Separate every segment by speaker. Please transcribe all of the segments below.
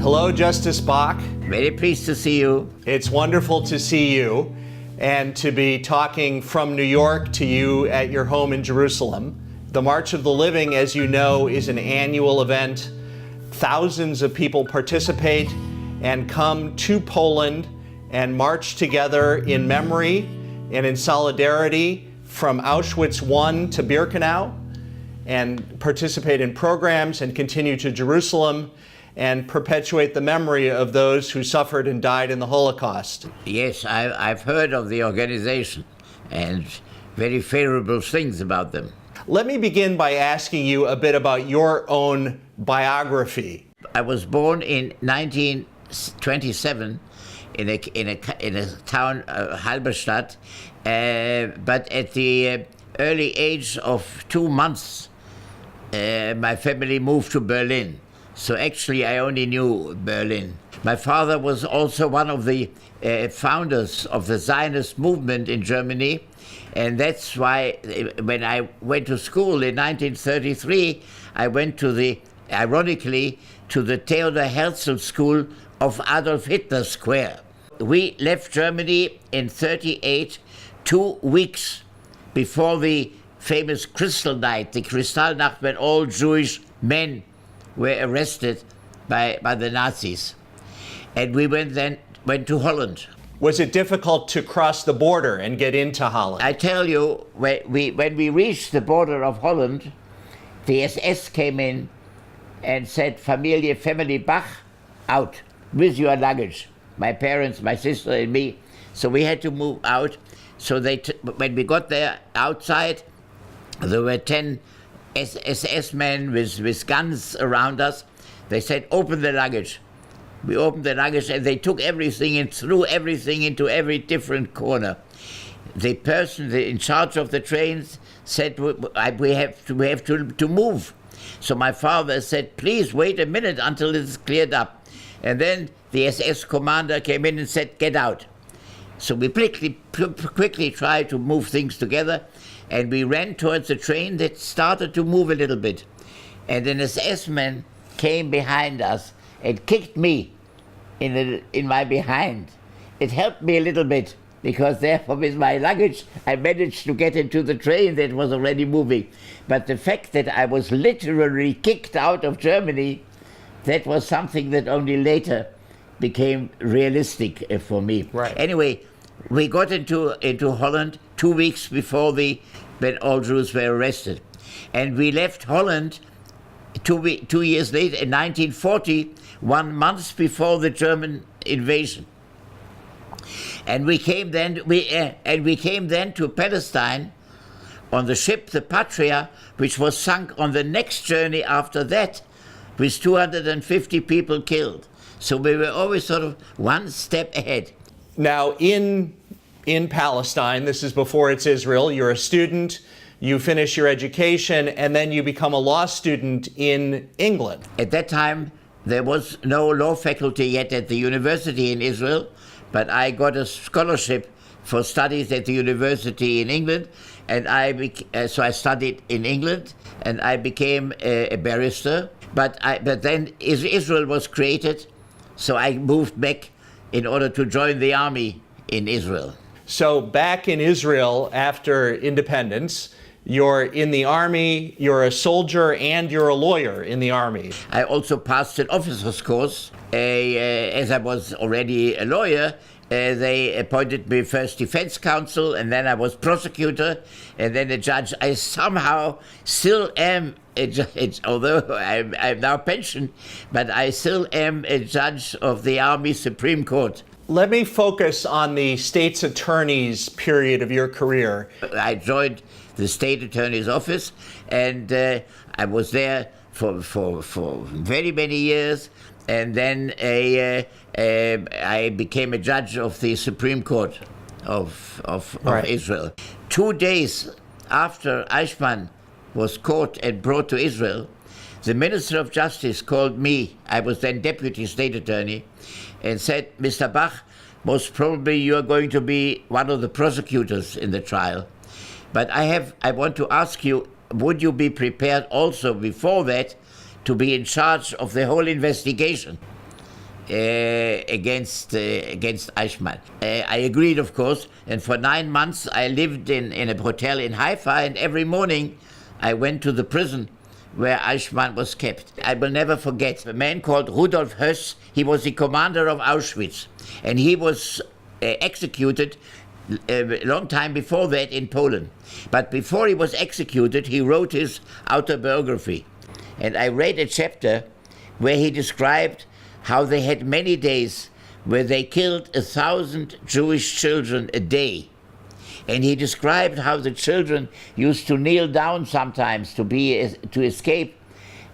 Speaker 1: Hello, Justice Bach.
Speaker 2: Very pleased to see you.
Speaker 1: It's wonderful to see you and to be talking from New York to you at your home in Jerusalem. The March of the Living, as you know, is an annual event. Thousands of people participate and come to Poland and march together in memory and in solidarity from Auschwitz I to Birkenau, and participate in programs and continue to Jerusalem and perpetuate the memory of those who suffered and died in the Holocaust.
Speaker 2: Yes, I've heard of the organization and very favorable things about them.
Speaker 1: Let me begin by asking you a bit about your own biography.
Speaker 2: I was born in 1927 in a town, Halberstadt, but at the early age of 2 months, my family moved to Berlin. So actually, I only knew Berlin. My father was also one of the founders of the Zionist movement in Germany, and that's why when I went to school in 1933, I went to ironically, to the Theodor Herzl School of Adolf Hitler Square. We left Germany in 1938, 2 weeks before the famous Crystal Night, the Kristallnacht, when all Jewish men were arrested by the Nazis. And we went to Holland.
Speaker 1: Was it difficult to cross the border and get into Holland?
Speaker 2: I tell you, when we reached the border of Holland, the SS came in and said, family Bach, out with your luggage. My parents, my sister and me. So we had to move out. So when we got there outside, there were 10 SS men with guns around us. They said, open the luggage. We opened the luggage and they took everything and threw everything into every different corner. The person in charge of the trains said, we have to move. So my father said, please wait a minute until it's cleared up. And then the SS commander came in and said, get out. So we quickly tried to move things together, and we ran towards the train that started to move a little bit. And an SS man came behind us and kicked me in my behind. It helped me a little bit, because therefore with my luggage I managed to get into the train that was already moving. But the fact that I was literally kicked out of Germany, that was something that only later became realistic for me.
Speaker 1: Right.
Speaker 2: Anyway, we got into Holland 2 weeks before when all Jews were arrested. And we left Holland 2 years later, in 1940, 1 month before the German invasion. And we came then to Palestine on the ship, the Patria, which was sunk on the next journey after that, with 250 people killed. So we were always sort of one step ahead.
Speaker 1: Now, in Palestine, this is before it's Israel, you're a student, you finish your education, and then you become a law student in England.
Speaker 2: At that time, there was no law faculty yet at the university in Israel, but I got a scholarship for studies at the university in England, and so I studied in England, and I became a barrister. But then Israel was created, so I moved back in order to join the army in Israel.
Speaker 1: So back in Israel after independence, you're in the army, you're a soldier, and you're a lawyer in the army.
Speaker 2: I also passed an officer's course. As I was already a lawyer, they appointed me first defense counsel, and then I was prosecutor, and then a judge. I somehow still am a judge, although I'm now pensioned, but I still am a judge of the Army Supreme Court.
Speaker 1: Let me focus on the state's attorney's period of your career.
Speaker 2: I joined the state attorney's office, and I was there for very many years, and then I became a judge of the Supreme Court of
Speaker 1: Right.
Speaker 2: Israel. 2 days after Eichmann was caught and brought to Israel, the Minister of Justice called me, I was then Deputy State Attorney, and said, Mr. Bach, most probably you are going to be one of the prosecutors in the trial. But I want to ask you, would you be prepared also before that to be in charge of the whole investigation? against Eichmann. I agreed, of course, and for 9 months I lived in a hotel in Haifa, and every morning I went to the prison where Eichmann was kept. I will never forget a man called Rudolf Höss. He was the commander of Auschwitz, and he was executed a long time before that in Poland. But before he was executed, he wrote his autobiography. And I read a chapter where he described how they had many days where they killed 1,000 Jewish children a day. And he described how the children used to kneel down sometimes to escape.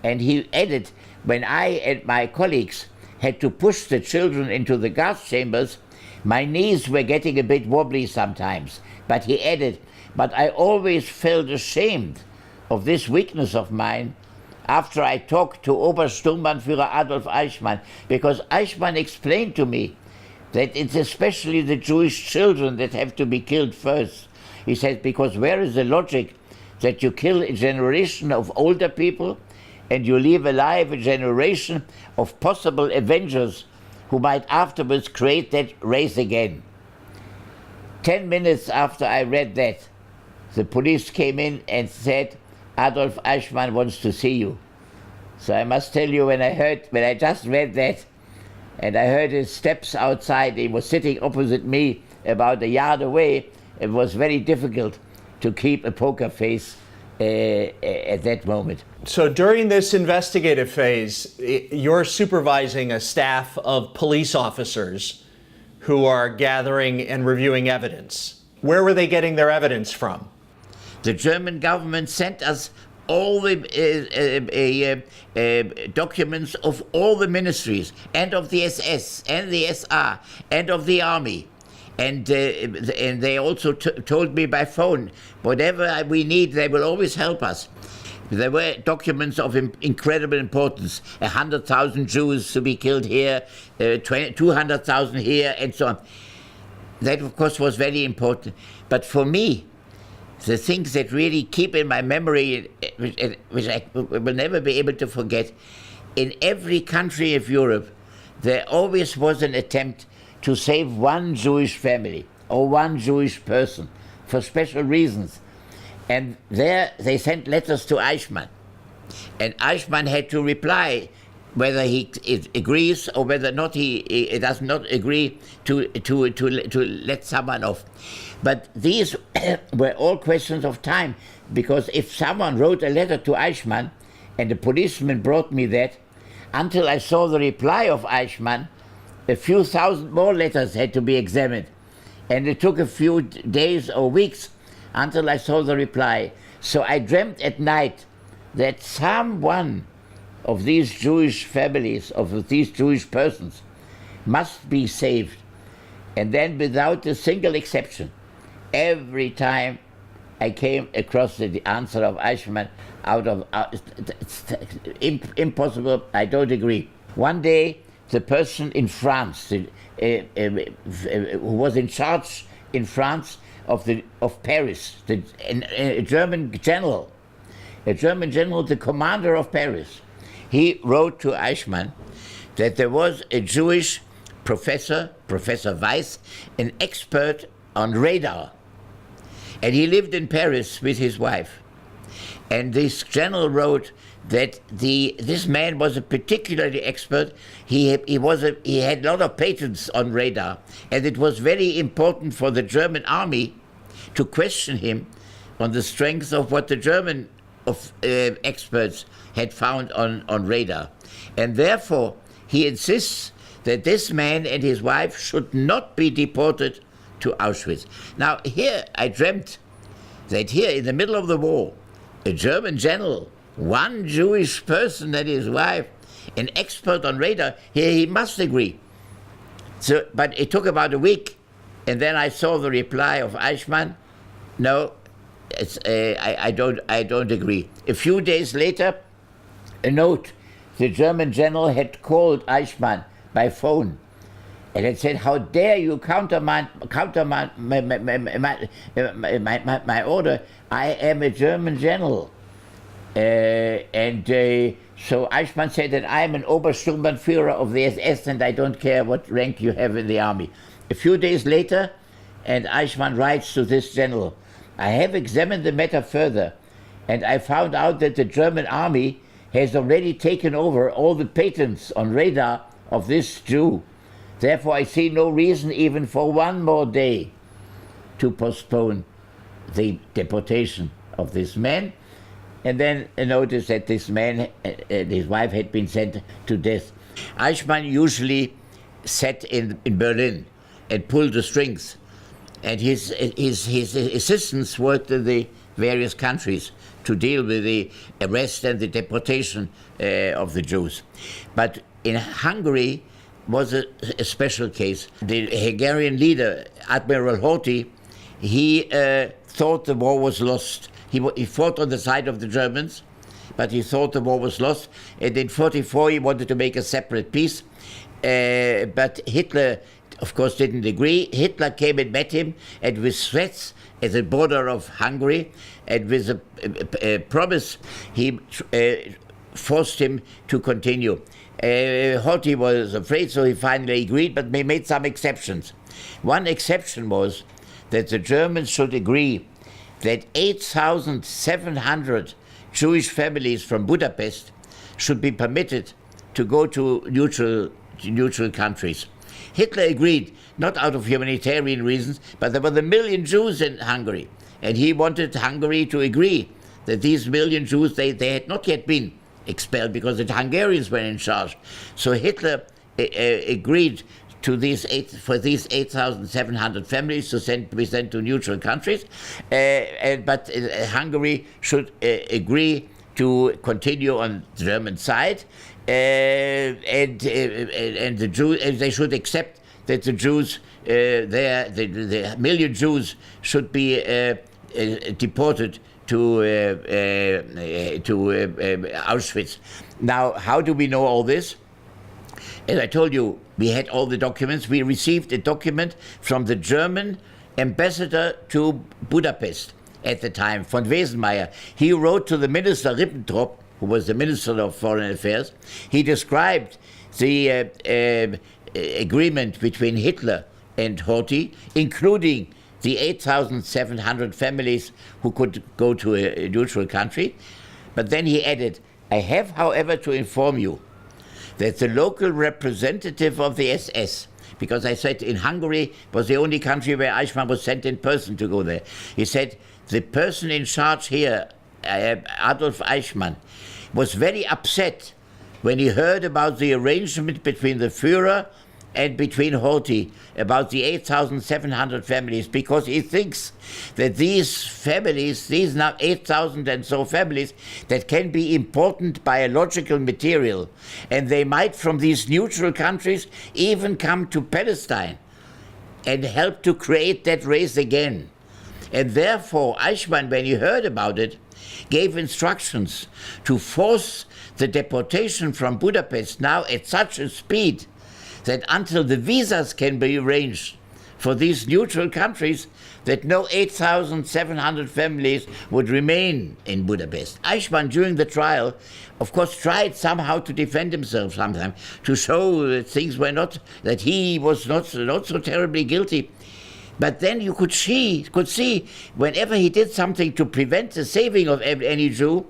Speaker 2: And he added, when I and my colleagues had to push the children into the gas chambers, my knees were getting a bit wobbly sometimes. But he added, but I always felt ashamed of this weakness of mine after I talked to Obersturmbannführer Adolf Eichmann, because Eichmann explained to me that it's especially the Jewish children that have to be killed first. He said, because where is the logic that you kill a generation of older people and you leave alive a generation of possible avengers who might afterwards create that race again? 10 minutes after I read that, the police came in and said, Adolf Eichmann wants to see you. So I must tell you, when I just read that, and I heard his steps outside, he was sitting opposite me about a yard away, it was very difficult to keep a poker face at that moment.
Speaker 1: So during this investigative phase, you're supervising a staff of police officers who are gathering and reviewing evidence. Where were they getting their evidence from?
Speaker 2: The German government sent us all the documents of all the ministries, and of the SS, and the SR, and of the army. And they also told me by phone, whatever we need, they will always help us. There were documents of incredible importance, 100,000 Jews to be killed here, 200,000 here, and so on. That, of course, was very important. But for me, the things that really keep in my memory, which I will never be able to forget, in every country of Europe, there always was an attempt to save one Jewish family or one Jewish person for special reasons. And there they sent letters to Eichmann. And Eichmann had to reply whether he agrees or whether not he does not agree to let someone off. But these were all questions of time, because if someone wrote a letter to Eichmann, and the policeman brought me that, until I saw the reply of Eichmann, a few thousand more letters had to be examined. And it took a few days or weeks until I saw the reply. So I dreamt at night that someone of these Jewish families, of these Jewish persons, must be saved. And then, without a single exception, every time I came across the answer of Eichmann, impossible, I don't agree. One day, the person in France, who was in charge in France of Paris, a German general, the commander of Paris, he wrote to Eichmann that there was a Jewish professor, Professor Weiss, an expert on radar. And he lived in Paris with his wife. And this general wrote that this man was a particularly expert. He had a lot of patents on radar, and it was very important for the German army to question him on the strength of what the German experts had found on radar. And therefore, he insists that this man and his wife should not be deported to Auschwitz. Now, here I dreamt that here in the middle of the war, a German general, one Jewish person and his wife, an expert on radar, here he must agree. So, but it took about a week, and then I saw the reply of Eichmann. No, I don't agree. A few days later, a note. The German general had called Eichmann by phone and had said, "How dare you counter my order? I am a German general." So Eichmann said that I'm an Obersturmbannführer of the SS and I don't care what rank you have in the army. A few days later, and Eichmann writes to this general, I have examined the matter further, and I found out that the German army has already taken over all the patents on radar of this Jew. Therefore, I see no reason even for one more day to postpone the deportation of this man. And then notice that this man and his wife had been sent to death. Eichmann usually sat in Berlin and pulled the strings, and his assistants worked in the various countries to deal with the arrest and the deportation of the Jews. But in Hungary was a special case. The Hungarian leader, Admiral Horthy, he thought the war was lost. He fought on the side of the Germans, but he thought the war was lost. And in 1944 he wanted to make a separate peace. But Hitler, of course, didn't agree. Hitler came and met him, and with threats at the border of Hungary, and with a promise, he forced him to continue. Horthy was afraid, so he finally agreed, but they made some exceptions. One exception was that the Germans should agree that 8,700 Jewish families from Budapest should be permitted to go to neutral countries. Hitler agreed, not out of humanitarian reasons, but there were 1 million Jews in Hungary, and he wanted Hungary to agree that these 1 million Jews, they had not yet been expelled because the Hungarians were in charge. So Hitler agreed to for these 8,700 families to be sent to neutral countries, but Hungary should agree to continue on the German side, and the Jews, they should accept that the Jews, the 1 million Jews, should be deported to Auschwitz. Now, how do we know all this? As I told you, we had all the documents. We received a document from the German ambassador to Budapest at the time, von Wesenmeyer. He wrote to the minister Ribbentrop, who was the Minister of Foreign Affairs. He described the agreement between Hitler and Horthy, including the 8,700 families who could go to a neutral country. But then he added, I have, however, to inform you that the local representative of the SS, because I said in Hungary was the only country where Eichmann was sent in person to go there. He said, the person in charge here, Adolf Eichmann, was very upset when he heard about the arrangement between the Führer and between Horthy about the 8,700 families, because he thinks that these families, these now 8,000 and so families, that can be important biological material, and they might from these neutral countries even come to Palestine and help to create that race again. And therefore, Eichmann, when he heard about it, gave instructions to force the deportation from Budapest now at such a speed that until the visas can be arranged for these neutral countries, that no 8,700 families would remain in Budapest. Eichmann, during the trial, of course, tried somehow to defend himself sometimes, to show that things were not, that he was not so terribly guilty. But then you could see, whenever he did something to prevent the saving of any Jew,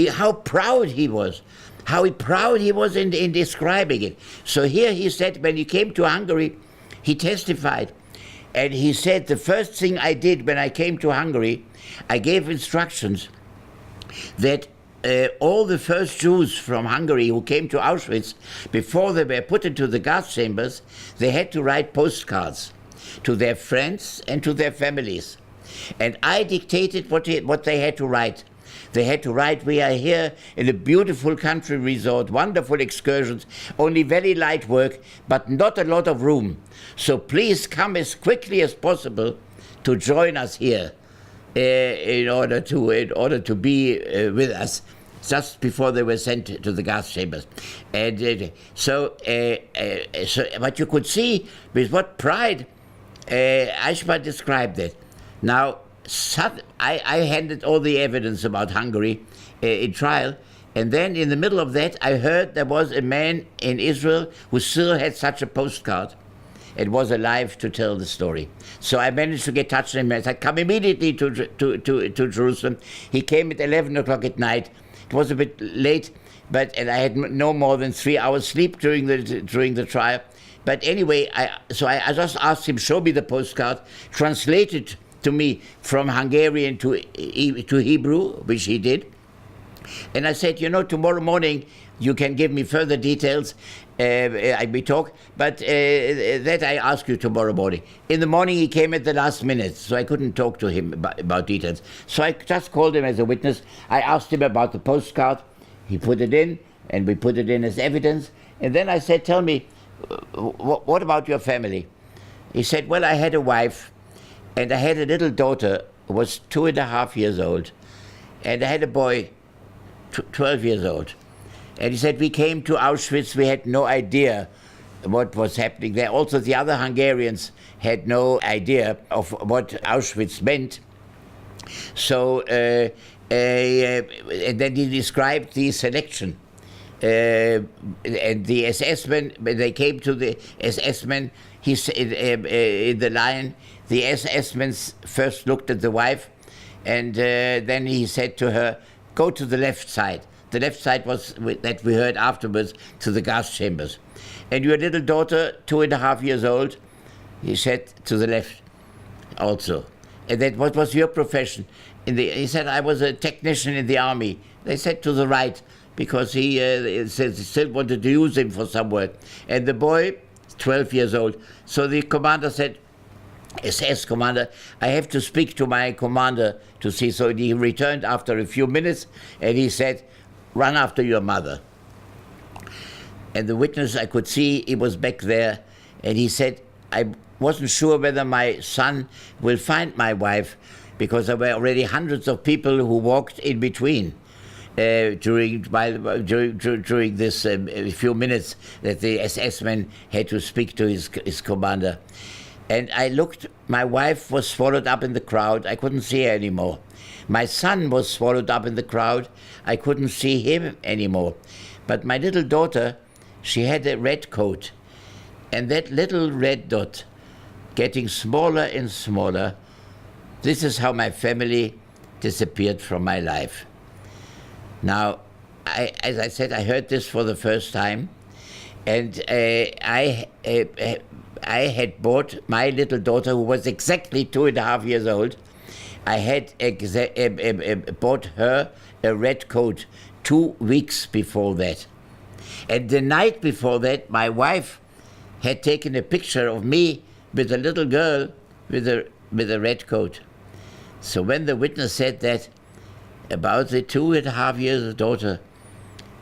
Speaker 2: how proud he was. How proud he was in describing it. So here he said, when he came to Hungary, he testified. And he said, the first thing I did when I came to Hungary, I gave instructions that all the first Jews from Hungary who came to Auschwitz, before they were put into the gas chambers, they had to write postcards to their friends and to their families. And I dictated what they had to write. They had to write, we are here in a beautiful country resort, wonderful excursions, only very light work, but not a lot of room. So please come as quickly as possible to join us here in order to be with us, just before they were sent to the gas chambers. And so what you could see with what pride Eichmann described it. Now, I handed all the evidence about Hungary in trial, and then in the middle of that, I heard there was a man in Israel who still had such a postcard and was alive to tell the story. So I managed to get touch with him. I said, come immediately to Jerusalem. He came at 11 o'clock at night. It was a bit late, and I had no more than 3 hours sleep during the trial. But anyway, I just asked him, show me the postcard, translate it to me from Hungarian to Hebrew, which he did. And I said, tomorrow morning you can give me further details. We talk, but that I ask you tomorrow morning. In the morning he came at the last minute, so I couldn't talk to him about details. So I just called him as a witness. I asked him about the postcard. He put it in, and we put it in as evidence. And then I said, tell me, what about your family? He said, well, I had a wife, and I had a little daughter who was 2.5 years old, and I had a boy, 12 years old. And he said, we came to Auschwitz, we had no idea what was happening there. Also, the other Hungarians had no idea of what Auschwitz meant. So, and then he described the selection. And the SS men, when they came to the SS men, he said in the line, the SS men first looked at the wife, and then he said to her, go to the left side. The left side was, that we heard afterwards, to the gas chambers. And your little daughter, 2.5 years old, he said, to the left also. And then, what was your profession? He said, I was a technician in the army. They said, to the right, because he still wanted to use him for some work. And the boy, 12 years old. So the commander said, SS commander, I have to speak to my commander to see. So he returned after a few minutes, and he said, run after your mother. And the witness, I could see he was back there, and he said, I wasn't sure whether my son will find my wife, because there were already hundreds of people who walked in between during this few minutes that the SS man had to speak to his commander. And I looked, my wife was swallowed up in the crowd. I couldn't see her anymore. My son was swallowed up in the crowd. I couldn't see him anymore. But my little daughter, she had a red coat. And that little red dot, getting smaller and smaller, this is how my family disappeared from my life. Now, as I said, I heard this for the first time. And I had bought my little daughter, who was exactly 2.5 years old, I had bought her a red coat 2 weeks before that. And the night before that, my wife had taken a picture of me with a little girl with a red coat. So when the witness said that about the 2.5 years daughter,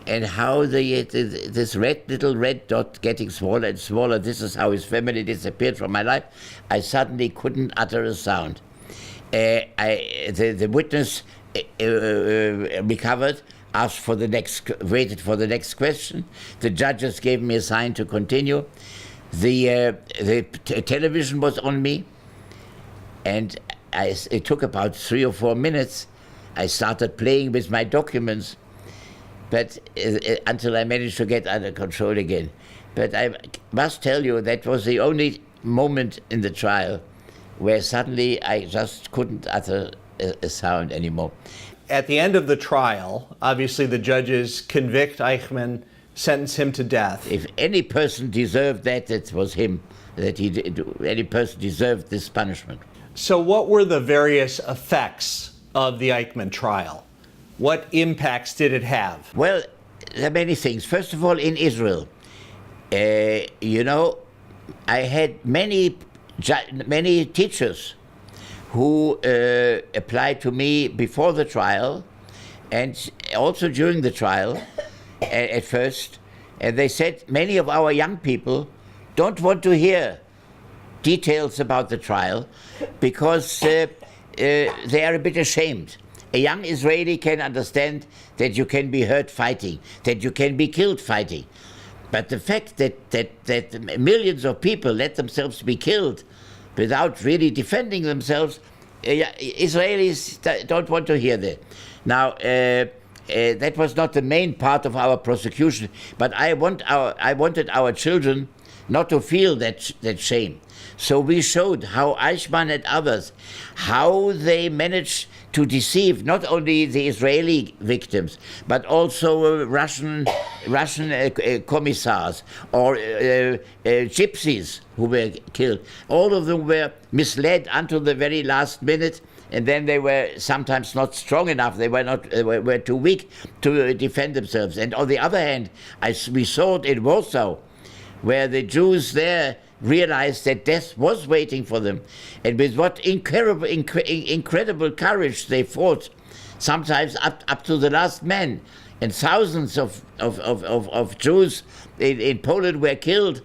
Speaker 2: and how this little red dot getting smaller and smaller, this is how his family disappeared from my life, I suddenly couldn't utter a sound. The witness recovered, waited for the next question. The judges gave me a sign to continue. The television was on me, and it took about 3 or 4 minutes. I started playing with my documents, but until I managed to get under control again. But I must tell you, that was the only moment in the trial where suddenly I just couldn't utter a sound anymore.
Speaker 1: At the end of the trial, obviously the judges convict Eichmann, sentence him to death.
Speaker 2: If any person deserved that, it was him. Any person deserved this punishment.
Speaker 1: So what were the various effects of the Eichmann trial? What impacts did it have?
Speaker 2: Well, there are many things. First of all, in Israel, I had many teachers who applied to me before the trial and also during the trial at first. And they said, many of our young people don't want to hear details about the trial because they are a bit ashamed. A young Israeli can understand that you can be hurt fighting, that you can be killed fighting. But the fact that millions of people let themselves be killed without really defending themselves, Israelis don't want to hear that. Now, that was not the main part of our prosecution, but I wanted our children not to feel that shame. So we showed how Eichmann and others, how they managed to deceive not only the Israeli victims, but also Russian commissars or gypsies who were killed. All of them were misled until the very last minute, and then they were sometimes not strong enough. They were too weak to defend themselves. And on the other hand, we saw it in Warsaw, where the Jews there realized that death was waiting for them, and with what incredible courage they fought, sometimes up to the last man. And thousands of Jews in Poland were killed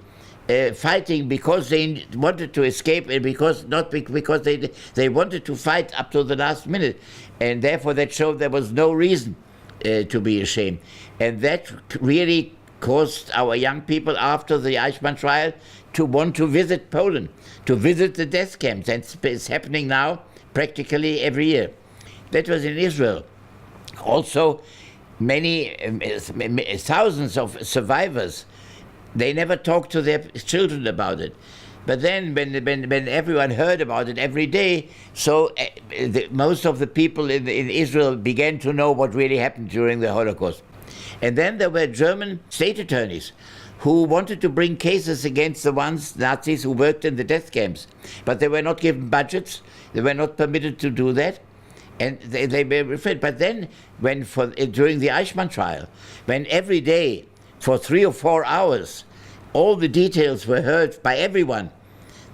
Speaker 2: fighting because they wanted to escape, and because they wanted to fight up to the last minute, and therefore that showed there was no reason to be ashamed. And that really caused our young people after the Eichmann trial to want to visit Poland, to visit the death camps. And it's happening now practically every year. That was in Israel. Also, many thousands of survivors, they never talked to their children about it. But then when everyone heard about it every day, so most of the people in Israel began to know what really happened during the Holocaust. And then there were German state attorneys who wanted to bring cases against the Nazis who worked in the death camps. But they were not given budgets. They were not permitted to do that. And they were referred. But then during the Eichmann trial, when every day for 3 or 4 hours, all the details were heard by everyone,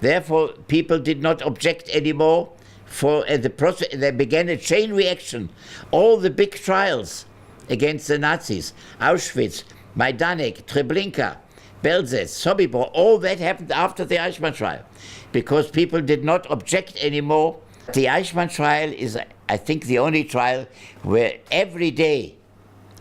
Speaker 2: therefore people did not object anymore. They began a chain reaction. All the big trials against the Nazis, Auschwitz, Majdanek, Treblinka, Belzec, Sobibor, all that happened after the Eichmann trial, because people did not object anymore. The Eichmann trial is, I think, the only trial where every day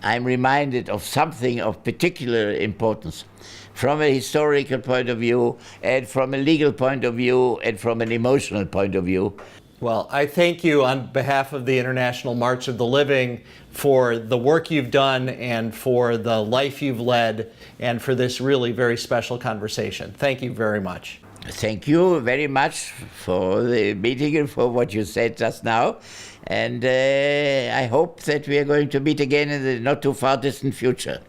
Speaker 2: I'm reminded of something of particular importance, from a historical point of view, and from a legal point of view, and from an emotional point of view.
Speaker 1: Well, I thank you on behalf of the International March of the Living for the work you've done and for the life you've led and for this really very special conversation. Thank you very much.
Speaker 2: Thank you very much for the meeting and for what you said just now. And I hope that we are going to meet again in the not too far distant future.